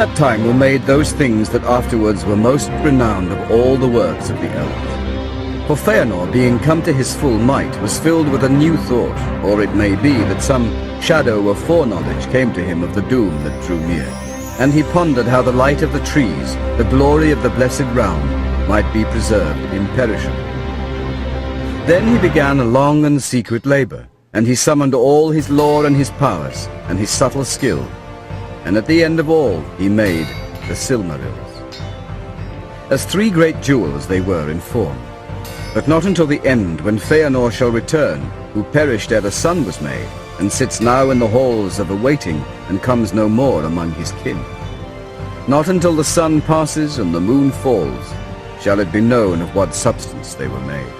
that time were made those things that afterwards were most renowned of all the works of the elves. For Fëanor, being come to his full might, was filled with a new thought, or it may be that some shadow of foreknowledge came to him of the doom that drew near. And he pondered how the light of the trees, the glory of the blessed realm, might be preserved imperishable. Then he began a long and secret labor, and he summoned all his lore and his powers, and his subtle skill, and at the end of all he made the Silmarils. As three great jewels they were in form, but not until the end, when Fëanor shall return, who perished ere the sun was made, and sits now in the halls of awaiting, and comes no more among his kin. Not until the sun passes and the moon falls shall it be known of what substance they were made.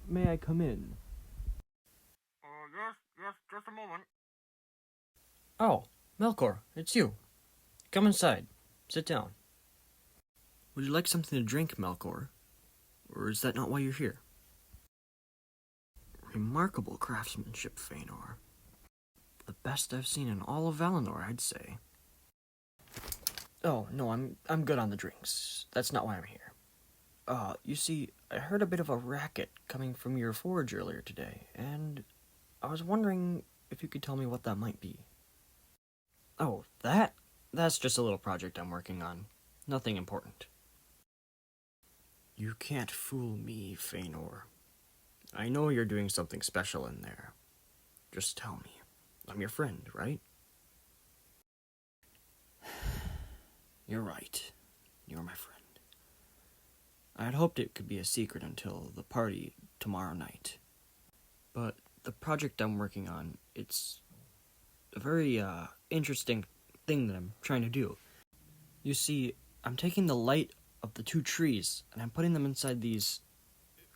May I come in? Yes, just a moment. Oh, Melkor, it's you. Come inside. Sit down. Would you like something to drink, Melkor? Or is that not why you're here? Remarkable craftsmanship, Fëanor. The best I've seen in all of Valinor, I'd say. Oh, no, I'm good on the drinks. That's not why I'm here. You see, I heard a bit of a racket coming from your forge earlier today, and I was wondering if you could tell me what that might be. Oh, that's just a little project I'm working on. Nothing important. You can't fool me, Fëanor. I know you're doing something special in there. Just tell me. I'm your friend, right? You're right. You're my friend. I had hoped it could be a secret until the party tomorrow night. But the project I'm working on, it's a very, interesting thing that I'm trying to do. You see, I'm taking the light of the two trees, and I'm putting them inside these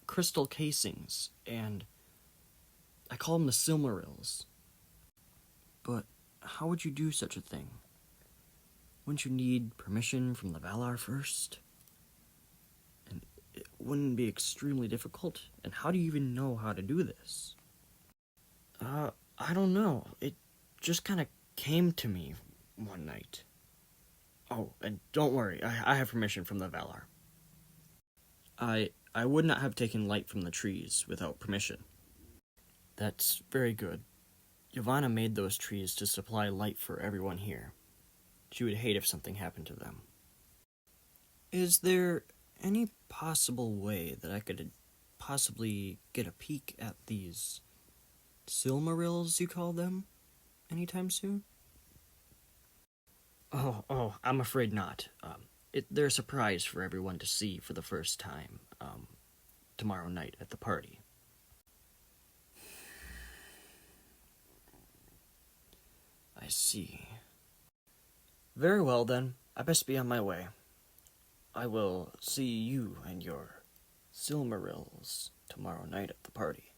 crystal casings, and I call them the Silmarils. But how would you do such a thing? Wouldn't you need permission from the Valar first? And it wouldn't be extremely difficult? And how do you even know how to do this? I don't know. It just kind of came to me one night. Oh, and don't worry, I have permission from the Valar. I would not have taken light from the trees without permission. That's very good. Yavanna made those trees to supply light for everyone here. She would hate if something happened to them. Is there any possible way that I could possibly get a peek at these Silmarils, you call them, anytime soon? Oh, I'm afraid not. They're a surprise for everyone to see for the first time, tomorrow night at the party. I see. Very well, then. I best be on my way. I will see you and your Silmarils tomorrow night at the party.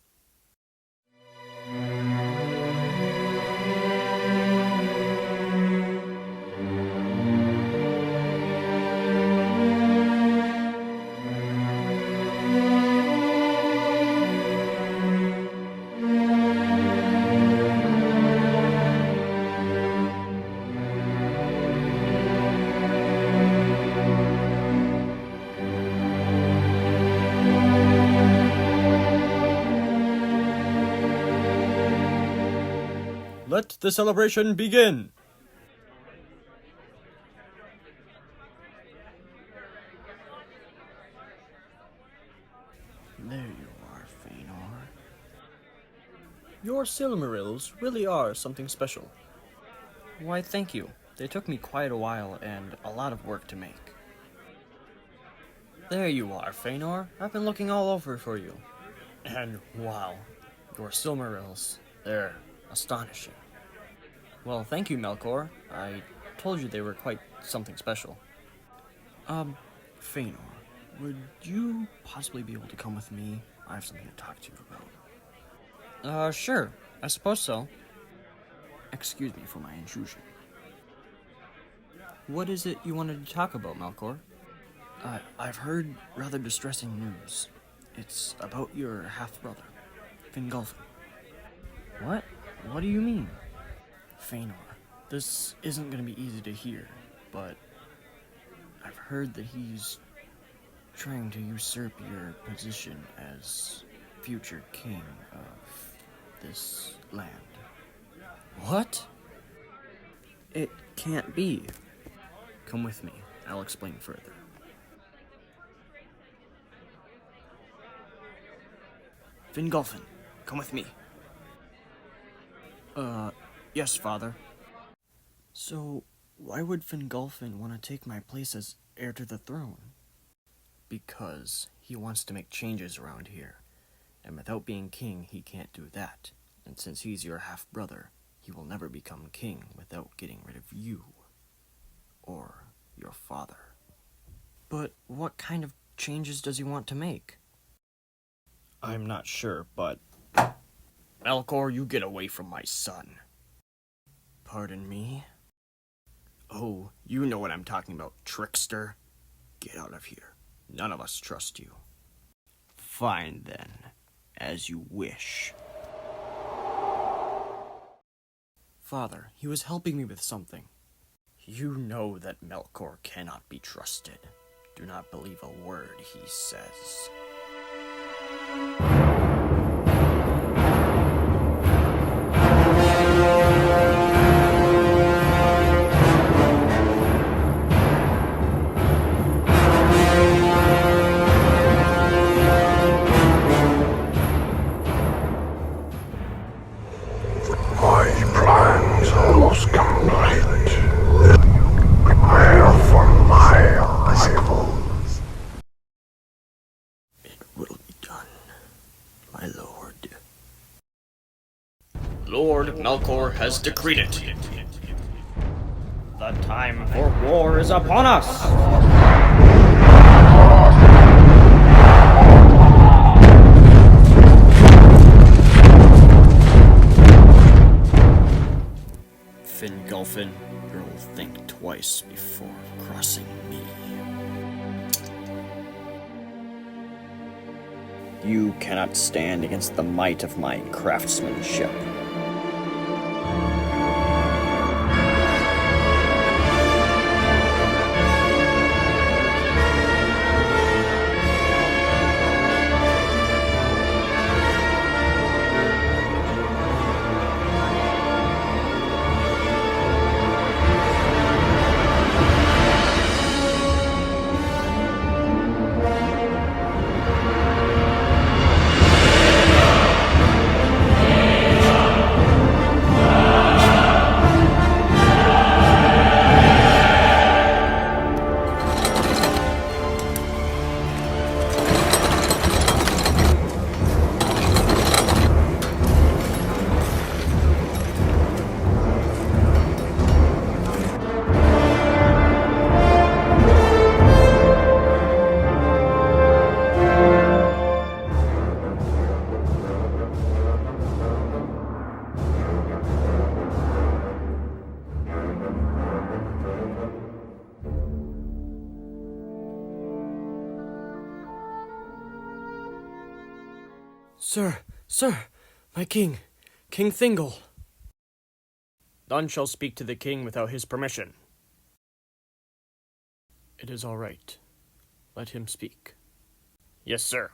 let the celebration begin! There you are, Fëanor. Your Silmarils really are something special. Why, thank you. They took me quite a while and a lot of work to make. There you are, Fëanor. I've been looking all over for you. And wow, your Silmarils, they're astonishing. Well, thank you, Melkor. I told you they were quite something special. Fëanor, would you possibly be able to come with me? I have something to talk to you about. Sure. I suppose so. Excuse me for my intrusion. What is it you wanted to talk about, Melkor? I've heard rather distressing news. It's about your half-brother, Fingolfin. What? What do you mean? Fëanor, this isn't going to be easy to hear, but I've heard that he's trying to usurp your position as future king of this land. What? It can't be. Come with me. I'll explain further. Fingolfin, come with me. Yes, father. So, why would Fingolfin want to take my place as heir to the throne? Because he wants to make changes around here, and without being king, he can't do that. And since he's your half-brother, he will never become king without getting rid of you. Or your father. But what kind of changes does he want to make? I'm not sure, but... Melkor, you get away from my son. Pardon me? Oh, you know what I'm talking about, trickster. Get out of here. None of us trust you. Fine, then. As you wish. Father, he was helping me with something. You know that Melkor cannot be trusted. Do not believe a word he says. My plans are most complete. Prepare for my arrival. It will be done, my lord. Lord Melkor has decreed it. The time for war is upon us! Fingolfin, you'll think twice before crossing me. You cannot stand against the might of my craftsmanship. Sir, my king, King Thingol. None shall speak to the king without his permission. It is all right. Let him speak. Yes, sir.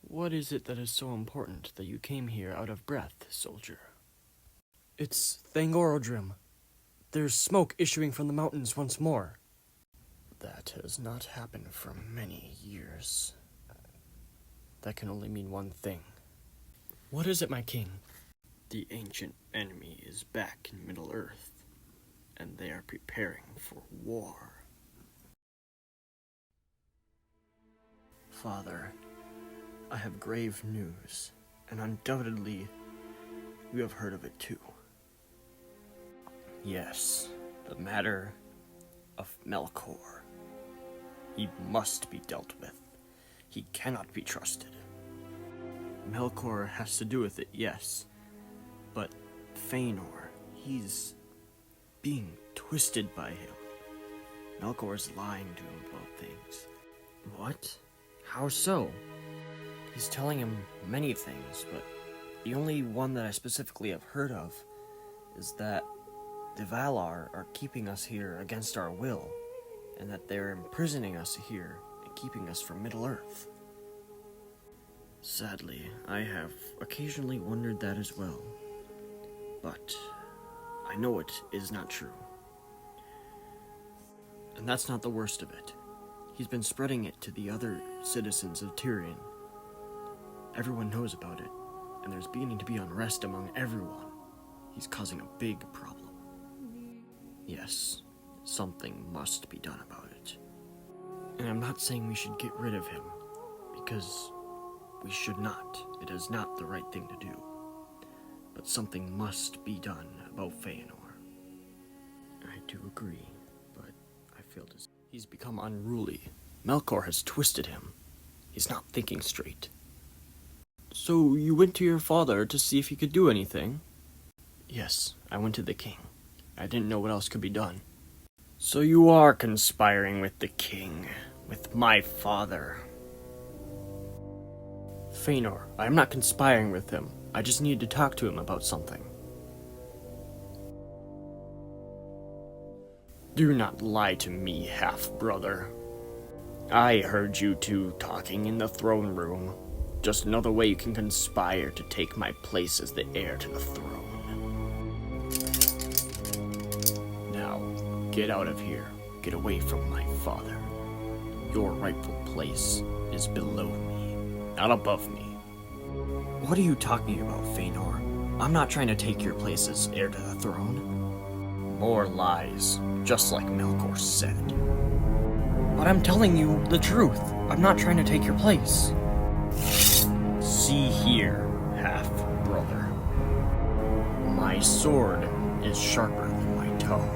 What is it that is so important that you came here out of breath, soldier? It's Thangorodrim. There's smoke issuing from the mountains once more. That has not happened for many years. That can only mean one thing. What is it, my king? The ancient enemy is back in Middle-earth, and they are preparing for war. Father, I have grave news, and undoubtedly you have heard of it too. Yes, the matter of Melkor. He must be dealt with. He cannot be trusted. Melkor has to do with it, yes, but Fëanor, he's being twisted by him. Melkor's lying to him about things. What? How so? He's telling him many things, but the only one that I specifically have heard of is that the Valar are keeping us here against our will, and that they're imprisoning us here and keeping us from Middle-earth. Sadly, I have occasionally wondered that as well, but I know it is not true. And that's not the worst of it. He's been spreading it to the other citizens of Tirion. Everyone knows about it, and there's beginning to be unrest among everyone. He's causing a big problem. Yes, something must be done about it. And I'm not saying we should get rid of him, because we should not. It is not the right thing to do. But something must be done about Fëanor. I do agree, but I feel as he's become unruly. Melkor has twisted him. He's not thinking straight. So you went to your father to see if he could do anything? Yes, I went to the king. I didn't know what else could be done. So you are conspiring with the king, with my father. Fëanor, I am not conspiring with him. I just needed to talk to him about something. Do not lie to me, half-brother. I heard you two talking in the throne room. Just another way you can conspire to take my place as the heir to the throne. Now, get out of here. Get away from my father. Your rightful place is below me, not above me. What are you talking about, Fëanor? I'm not trying to take your place as heir to the throne. More lies, just like Melkor said. But I'm telling you the truth. I'm not trying to take your place. See here, half-brother. My sword is sharper than my tongue.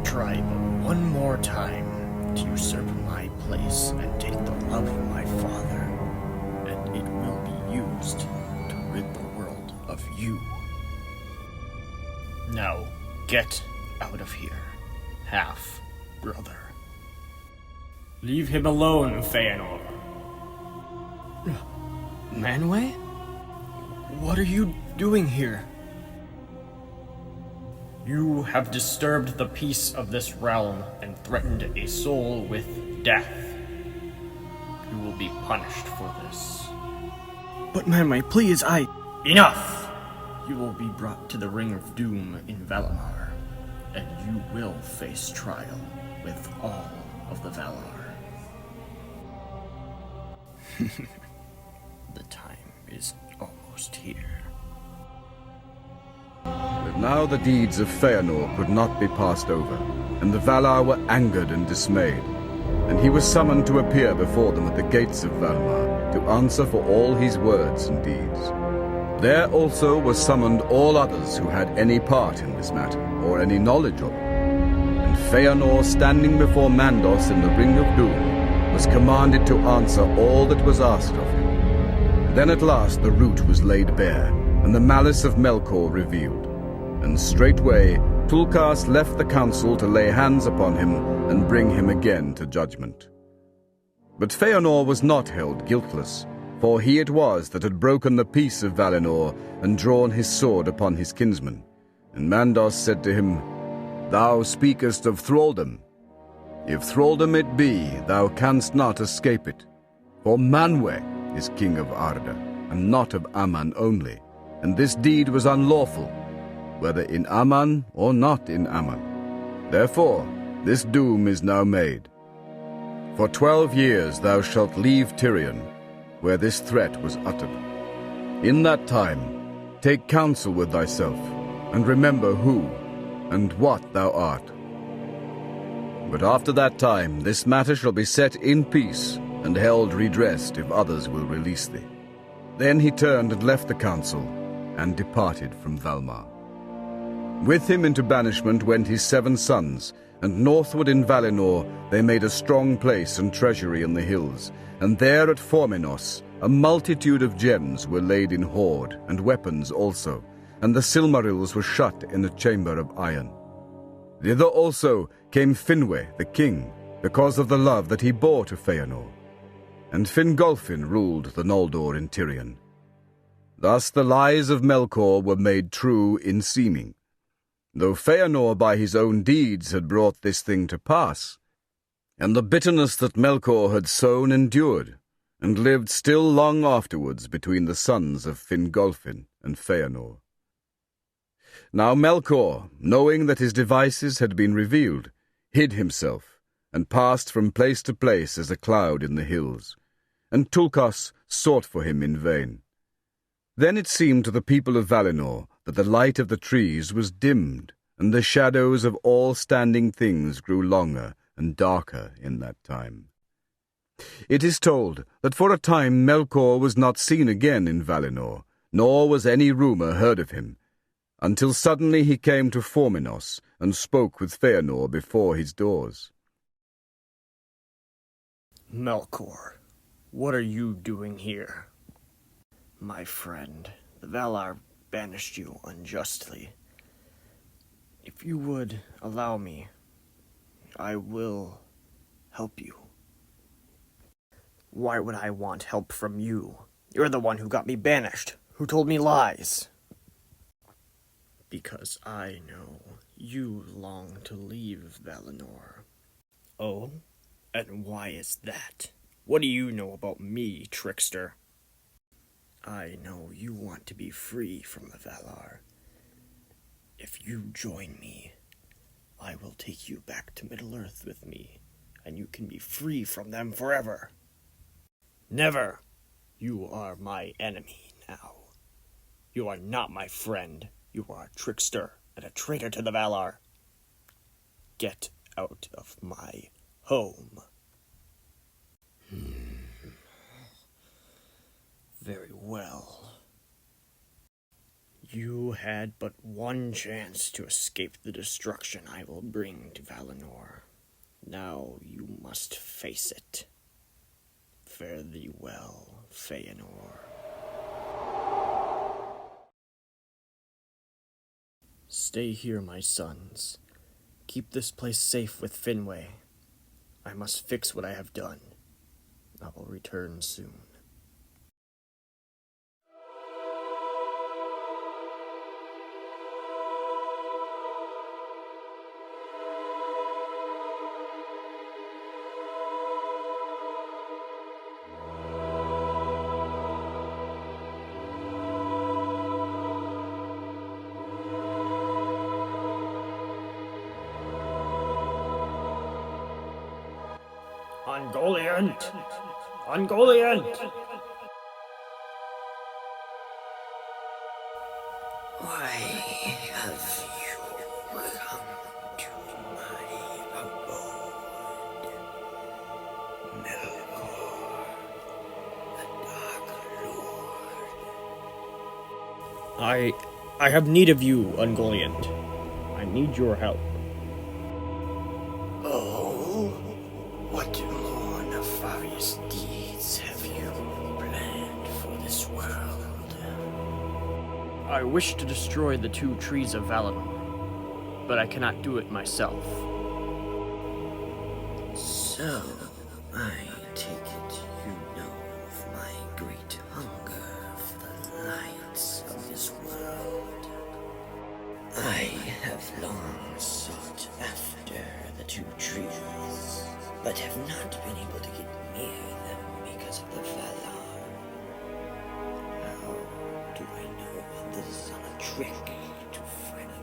Try but one more time to usurp my place and take the love of my father, and it will be used to rid the world of you. Now, get out of here, half-brother. Leave him alone, Fëanor. Manwë? What are you doing here? You have disturbed the peace of this realm and threatened a soul with death. You will be punished for this. But Manwë, please, Enough! You will be brought to the Ring of Doom in Valimar, and you will face trial with all of the Valar. The time is almost here. But now the deeds of Fëanor could not be passed over, and the Valar were angered and dismayed, and he was summoned to appear before them at the gates of Valimar to answer for all his words and deeds. There also were summoned all others who had any part in this matter, or any knowledge of it. And Fëanor, standing before Mandos in the Ring of Doom, was commanded to answer all that was asked of him. Then at last the root was laid bare, and the malice of Melkor revealed. And straightway Tulkas left the council to lay hands upon him and bring him again to judgment. But Fëanor was not held guiltless, for he it was that had broken the peace of Valinor and drawn his sword upon his kinsman. And Mandos said to him, "Thou speakest of thraldom. If thraldom it be, thou canst not escape it. For Manwë is king of Arda, and not of Aman only, and this deed was unlawful. whether in Aman or not in Aman. Therefore, this doom is now made. For 12 years thou shalt leave Tirion, where this threat was uttered. In that time, take counsel with thyself, and remember who and what thou art. But after that time, this matter shall be set in peace, and held redressed if others will release thee. Then he turned and left the council, and departed from Valmar. With him into banishment went his 7 sons, and northward in Valinor they made a strong place and treasury in the hills, and there at Formenos a multitude of gems were laid in hoard, and weapons also, and the Silmarils were shut in a chamber of iron. Thither also came Finwë the king, because of the love that he bore to Fëanor. And Fingolfin ruled the Noldor in Tirion. Thus the lies of Melkor were made true in seeming, though Fëanor by his own deeds had brought this thing to pass. And the bitterness that Melkor had sown endured, and lived still long afterwards between the sons of Fingolfin and Fëanor. Now Melkor, knowing that his devices had been revealed, hid himself, and passed from place to place as a cloud in the hills, and Tulkas sought for him in vain. Then it seemed to the people of Valinor that the light of the trees was dimmed, and the shadows of all standing things grew longer and darker in that time. It is told that for a time Melkor was not seen again in Valinor, nor was any rumour heard of him, until suddenly he came to Formenos and spoke with Fëanor before his doors. Melkor, what are you doing here? My friend, the Valar banished you unjustly. If you would allow me, I will help you. Why would I want help from you? You're the one who got me banished, who told me lies. Because I know you long to leave Valinor. Oh? And why is that? What do you know about me, trickster? I know you want to be free from the Valar. If you join me, I will take you back to Middle-earth with me, and you can be free from them forever. Never! You are my enemy now. You are not my friend. You are a trickster and a traitor to the Valar. Get out of my home. Very well. You had but one chance to escape the destruction I will bring to Valinor. Now you must face it. Fare thee well, Fëanor. Stay here, my sons. Keep this place safe with Finwë. I must fix what I have done. I will return soon. Ungoliant! Ungoliant! Why have you come to my abode, Melkor, the Dark Lord? I have need of you, Ungoliant. I need your help. Oh? What more nefarious deeds have you planned for this world? I wish to destroy the 2 trees of Valinor, but I cannot do it myself. So, I take it you know of my great hunger for the lights of this world. I have long sought after the 2 trees, but have not been able to get near them because of the Valar. How do I know this is not a trick to frighten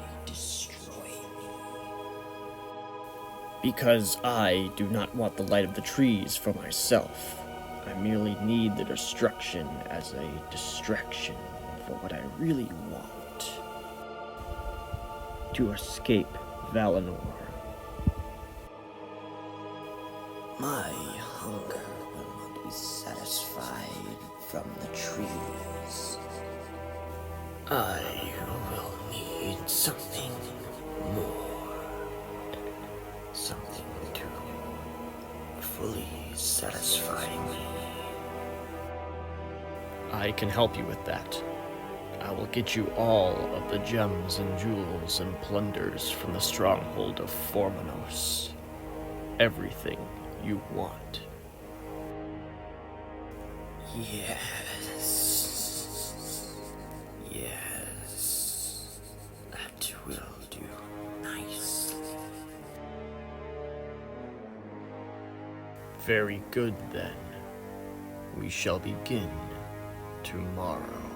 Because I do not want the light of the trees for myself. I merely need the destruction as a distraction for what I really want. To escape Valinor. My hunger will not be satisfied from the trees. I will need something more. Something to fully satisfy me. I can help you with that. I will get you all of the gems and jewels and plunders from the stronghold of Fëanor. Everything you want. Yes. Yes. That will do nicely. Very good then. We shall begin tomorrow.